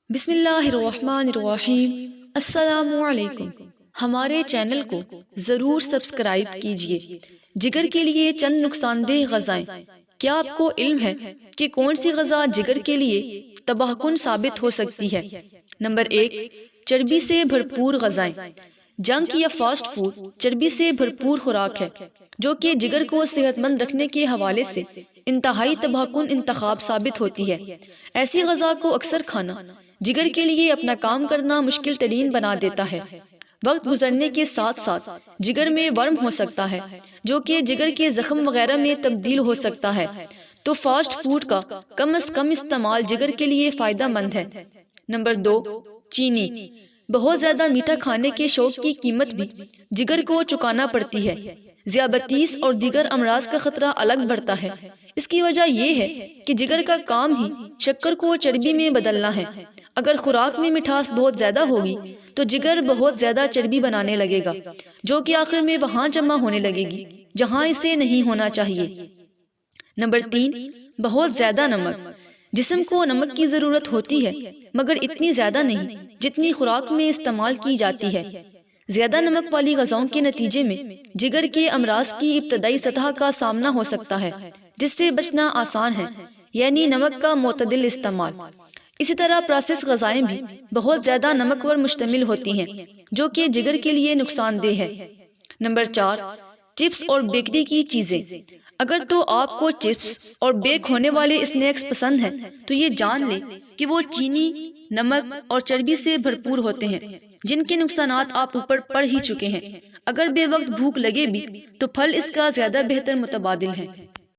بسم اللہ الرحمن الرحیم۔ السلام علیکم۔ ہمارے چینل کو ضرور سبسکرائب کیجئے۔ جگر کے لیے چند نقصان دہ غذائیں۔ کیا آپ کو علم ہے کہ کون سی غذا جگر کے لیے تباہ کن ثابت ہو سکتی ہے؟ نمبر 1، چربی سے بھرپور غذائیں۔ جنک یا فاسٹ فوڈ چربی سے بھرپور خوراک ہے جو کہ جگر کو صحت مند رکھنے کے حوالے سے انتہائی تباہ کن انتخاب ثابت ہوتی ہے۔ ایسی غذا کو اکثر کھانا جگر کے لیے اپنا کام کرنا مشکل ترین بنا دیتا ہے۔ وقت گزرنے کے ساتھ ساتھ جگر میں ورم ہو سکتا ہے جو کہ جگر کے زخم وغیرہ میں تبدیل ہو سکتا ہے، تو فاسٹ فوڈ کا کم از کم استعمال جگر کے لیے فائدہ مند ہے۔ نمبر 2، چینی۔ بہت زیادہ میٹھا کھانے کے شوق کی قیمت بھی جگر کو چکانا پڑتی ہے۔ ذیابیطس اور دیگر امراض کا خطرہ الگ بڑھتا ہے۔ اس کی وجہ یہ ہے کہ جگر کا کام ہی شکر کو چربی میں بدلنا ہے۔ اگر خوراک میں مٹھاس بہت زیادہ ہوگی تو جگر بہت زیادہ چربی بنانے لگے گا جو کہ آخر میں وہاں جمع ہونے لگے گی جہاں اسے نہیں ہونا چاہیے۔ نمبر 3، بہت زیادہ نمک۔ جسم کو نمک کی ضرورت ہوتی ہے مگر اتنی زیادہ نہیں جتنی خوراک میں استعمال کی جاتی ہے۔ زیادہ نمک والی غذاؤں کے نتیجے میں جگر کے امراض کی ابتدائی سطح کا سامنا ہو سکتا ہے جس سے بچنا آسان ہے، یعنی نمک کا معتدل استعمال۔ اسی طرح پروسیس غذائیں بھی بہت زیادہ نمک پر مشتمل ہوتی ہیں جو کہ جگر کے لیے نقصان دہ ہے۔ نمبر 4، چپس اور بیکری کی چیزیں۔ اگر تو آپ کو چپس اور بیک ہونے والے اسنیکس پسند ہیں تو یہ جان لیں کہ وہ چینی، نمک اور چربی سے بھرپور ہوتے ہیں جن کے نقصانات آپ اوپر پڑھ ہی چکے ہیں۔ اگر بے وقت بھوک لگے بھی تو پھل اس کا زیادہ بہتر متبادل ہے۔